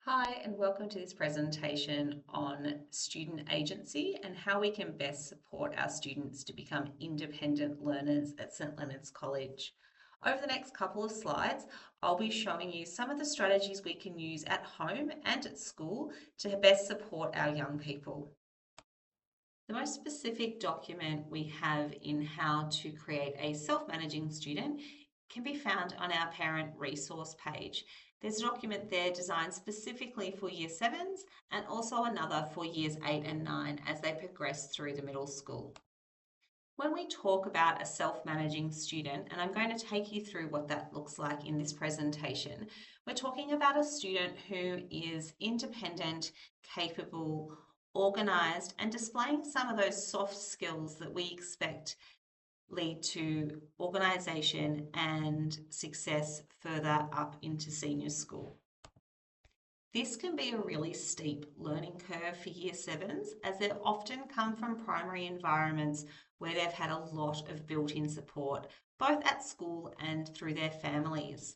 Hi, and welcome to this presentation on student agency and how we can best support our students to become independent learners at St Leonard's College. Over the next couple of slides, I'll be showing you some of the strategies we can use at home and at school to best support our young people. The most specific document we have in how to create a self-managing student can be found on our parent resource page. There's a document there designed specifically for Year 7s and also another for Years 8 and 9 as they progress through the middle school. When we talk about a self-managing student, and I'm going to take you through what that looks like in this presentation, we're talking about a student who is independent, capable, organised, and displaying some of those soft skills that we expect lead to organisation and success further up into senior school. This can be a really steep learning curve for Year 7s as they often come from primary environments where they've had a lot of built-in support, both at school and through their families.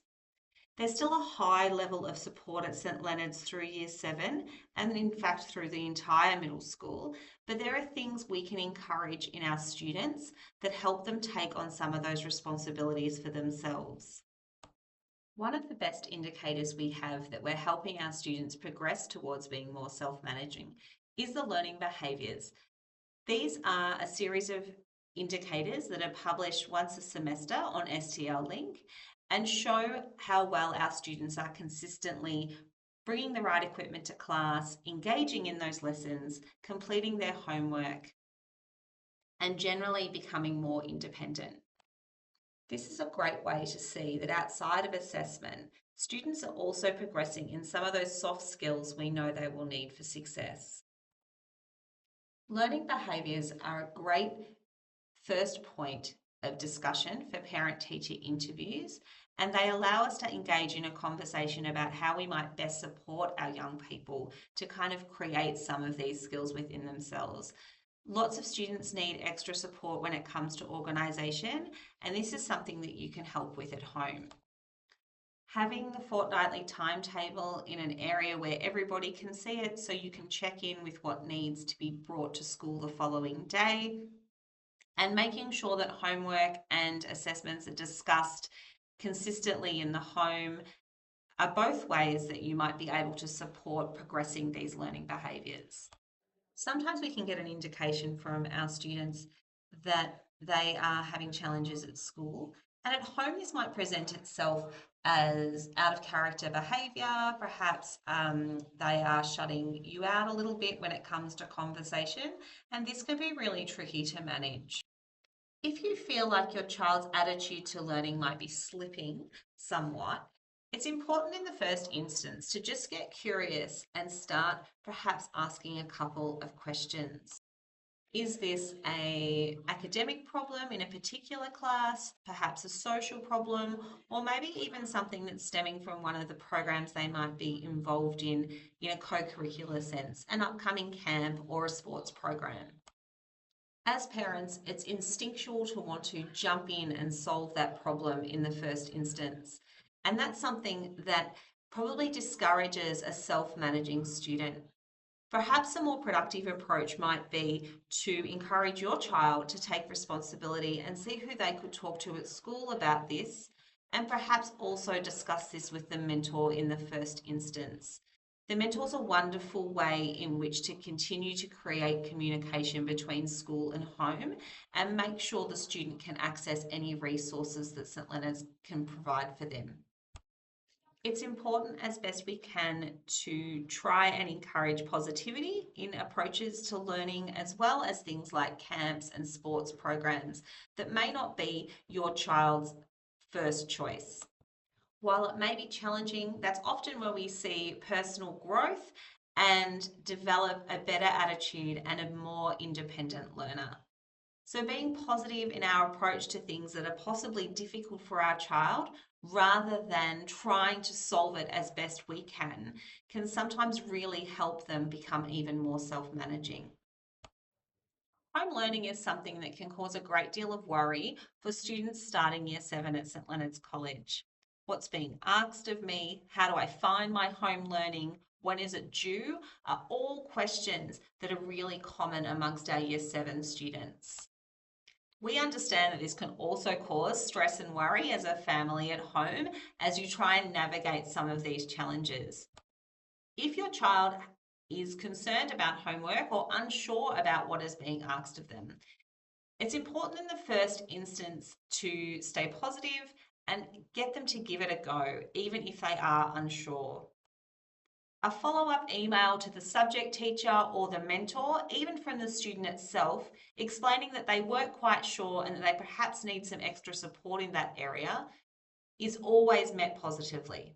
There's still a high level of support at St Leonard's through Year 7 and in fact through the entire middle school, but there are things we can encourage in our students that help them take on some of those responsibilities for themselves. One of the best indicators we have that we're helping our students progress towards being more self-managing is the learning behaviours. These are a series of indicators that are published once a semester on STL Link and show how well our students are consistently bringing the right equipment to class, engaging in those lessons, completing their homework, and generally becoming more independent. This is a great way to see that outside of assessment, students are also progressing in some of those soft skills we know they will need for success. Learning behaviours are a great first point of discussion for parent-teacher interviews, and they allow us to engage in a conversation about how we might best support our young people to kind of create some of these skills within themselves. Lots of students need extra support when it comes to organisation, and this is something that you can help with at home. Having the fortnightly timetable in an area where everybody can see it so you can check in with what needs to be brought to school the following day, and making sure that homework and assessments are discussed consistently in the home are both ways that you might be able to support progressing these learning behaviours. Sometimes we can get an indication from our students that they are having challenges at school, and at home this might present itself as out of character behaviour. Perhaps they are shutting you out a little bit when it comes to conversation, and this can be really tricky to manage. If you feel like your child's attitude to learning might be slipping somewhat, it's important in the first instance to just get curious and start perhaps asking a couple of questions. Is this an academic problem in a particular class, perhaps a social problem, or maybe even something that's stemming from one of the programs they might be involved in a co-curricular sense, an upcoming camp or a sports program? As parents, it's instinctual to want to jump in and solve that problem in the first instance. And that's something that probably discourages a self-managing student. Perhaps a more productive approach might be to encourage your child to take responsibility and see who they could talk to at school about this, and perhaps also discuss this with the mentor in the first instance. The mentor is a wonderful way in which to continue to create communication between school and home and make sure the student can access any resources that St Leonard's can provide for them. It's important as best we can to try and encourage positivity in approaches to learning, as well as things like camps and sports programs that may not be your child's first choice. While it may be challenging, that's often where we see personal growth and develop a better attitude and a more independent learner. So being positive in our approach to things that are possibly difficult for our child, rather than trying to solve it as best we can sometimes really help them become even more self-managing. Home learning is something that can cause a great deal of worry for students starting Year 7 at St Leonard's College. What's being asked of me? How do I find my home learning? when is it due, are all questions that are really common amongst our Year 7 students. We understand that this can also cause stress and worry as a family at home as you try and navigate some of these challenges. If your child is concerned about homework or unsure about what is being asked of them, it's important in the first instance to stay positive and get them to give it a go, even if they are unsure. A follow-up email to the subject teacher or the mentor, even from the student itself, explaining that they weren't quite sure and that they perhaps need some extra support in that area, is always met positively.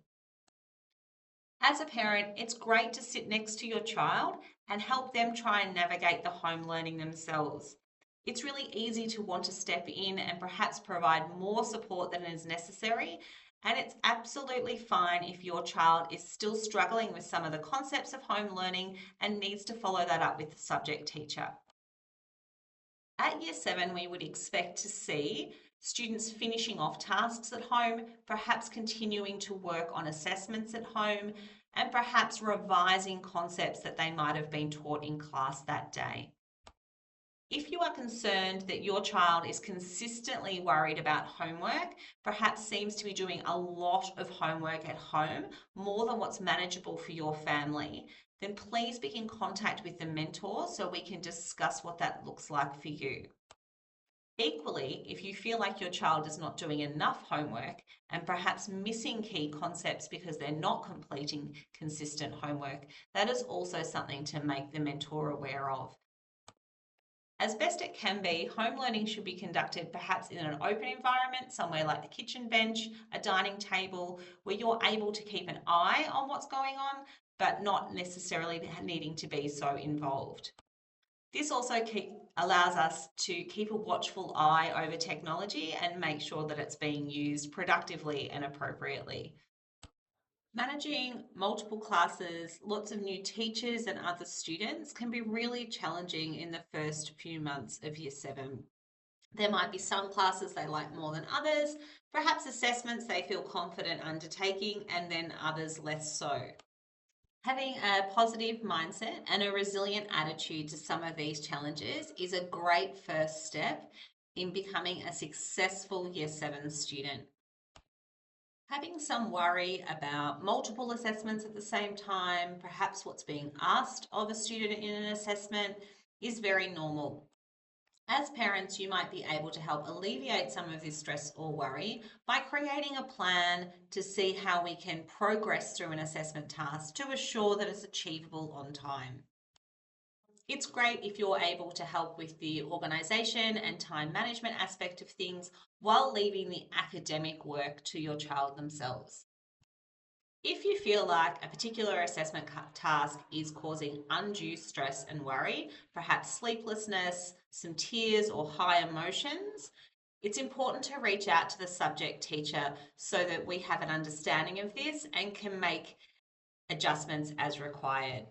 As a parent, it's great to sit next to your child and help them try and navigate the home learning themselves. It's really easy to want to step in and perhaps provide more support than is necessary, and it's absolutely fine if your child is still struggling with some of the concepts of home learning and needs to follow that up with the subject teacher. At Year 7, we would expect to see students finishing off tasks at home, perhaps continuing to work on assessments at home, and perhaps revising concepts that they might have been taught in class that day. If you are concerned that your child is consistently worried about homework, perhaps seems to be doing a lot of homework at home, more than what's manageable for your family, then please be in contact with the mentor so we can discuss what that looks like for you. Equally, if you feel like your child is not doing enough homework and perhaps missing key concepts because they're not completing consistent homework, that is also something to make the mentor aware of. As best it can be, home learning should be conducted perhaps in an open environment, somewhere like the kitchen bench, a dining table, where you're able to keep an eye on what's going on, but not necessarily needing to be so involved. This also allows us to keep a watchful eye over technology and make sure that it's being used productively and appropriately. Managing multiple classes, lots of new teachers and other students can be really challenging in the first few months of Year 7. There might be some classes they like more than others, perhaps assessments they feel confident undertaking, and then others less so. Having a positive mindset and a resilient attitude to some of these challenges is a great first step in becoming a successful Year 7 student. Having some worry about multiple assessments at the same time, perhaps what's being asked of a student in an assessment, is very normal. As parents, you might be able to help alleviate some of this stress or worry by creating a plan to see how we can progress through an assessment task to assure that it's achievable on time. It's great if you're able to help with the organisation and time management aspect of things while leaving the academic work to your child themselves. If you feel like a particular assessment task is causing undue stress and worry, perhaps sleeplessness, some tears or high emotions, it's important to reach out to the subject teacher so that we have an understanding of this and can make adjustments as required.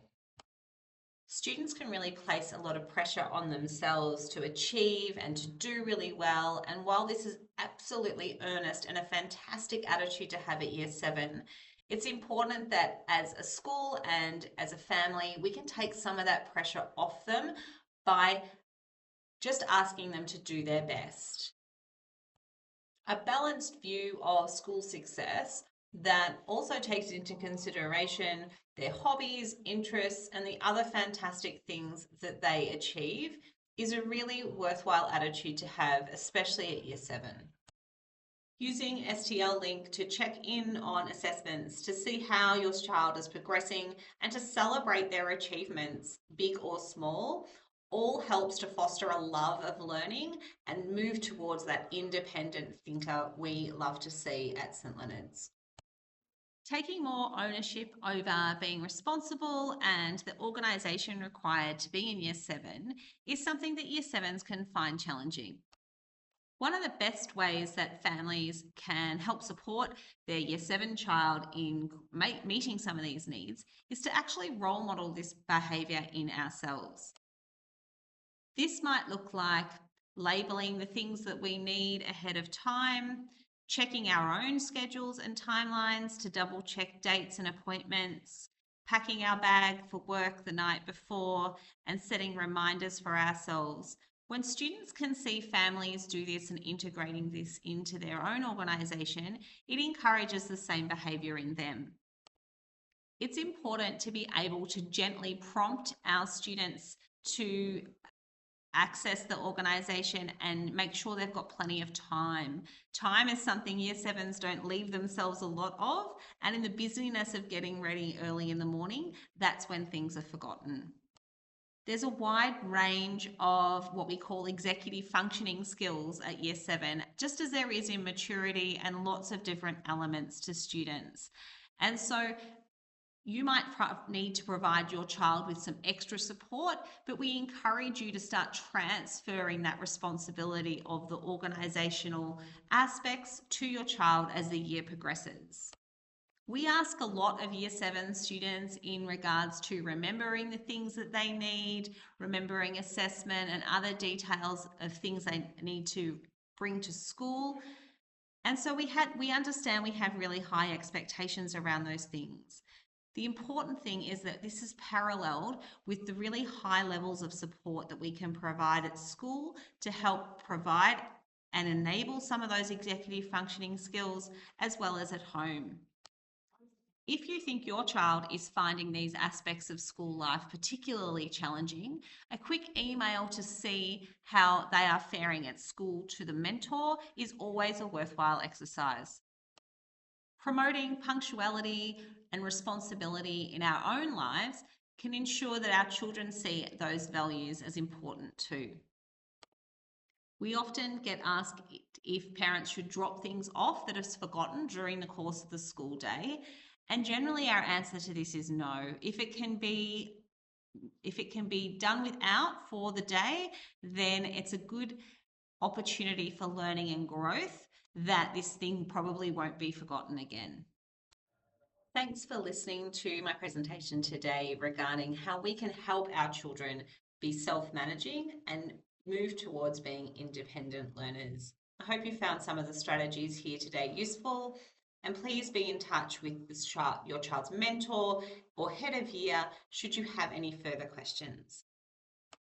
Students can really place a lot of pressure on themselves to achieve and to do really well. And while this is absolutely earnest and a fantastic attitude to have at Year 7, it's important that as a school and as a family, we can take some of that pressure off them by just asking them to do their best. A balanced view of school success that also takes into consideration their hobbies, interests, and the other fantastic things that they achieve is a really worthwhile attitude to have, especially at Year 7. Using STL Link to check in on assessments to see how your child is progressing and to celebrate their achievements, big or small, all helps to foster a love of learning and move towards that independent thinker we love to see at St Leonard's. Taking more ownership over being responsible and the organisation required to be in Year 7 is something that Year 7s can find challenging. One of the best ways that families can help support their Year 7 child in meeting some of these needs is to actually role model this behaviour in ourselves. This might look like labelling the things that we need ahead of time, checking our own schedules and timelines to double check dates and appointments, packing our bag for work the night before, and setting reminders for ourselves. When students can see families do this and integrating this into their own organisation, it encourages the same behaviour in them. It's important to be able to gently prompt our students to access the organisation and make sure they've got plenty of time. Time is something year sevens don't leave themselves a lot of, and in the busyness of getting ready early in the morning, that's when things are forgotten. There's a wide range of what we call executive functioning skills at year seven, just as there is in maturity, and lots of different elements to students. And so you might need to provide your child with some extra support, but we encourage you to start transferring that responsibility of the organisational aspects to your child as the year progresses. We ask a lot of year seven students in regards to remembering the things that they need, remembering assessment and other details of things they need to bring to school. And so we understand we have really high expectations around those things. The important thing is that this is paralleled with the really high levels of support that we can provide at school to help provide and enable some of those executive functioning skills, as well as at home. If you think your child is finding these aspects of school life particularly challenging, a quick email to see how they are faring at school to the mentor is always a worthwhile exercise. Promoting punctuality and responsibility in our own lives can ensure that our children see those values as important too. We often get asked if parents should drop things off that is forgotten during the course of the school day. And generally our answer to this is no. If it can be done without for the day, then it's a good opportunity for learning and growth that this thing probably won't be forgotten again. Thanks for listening to my presentation today regarding how we can help our children be self-managing and move towards being independent learners. I hope you found some of the strategies here today useful, and please be in touch with your child's mentor or head of year should you have any further questions.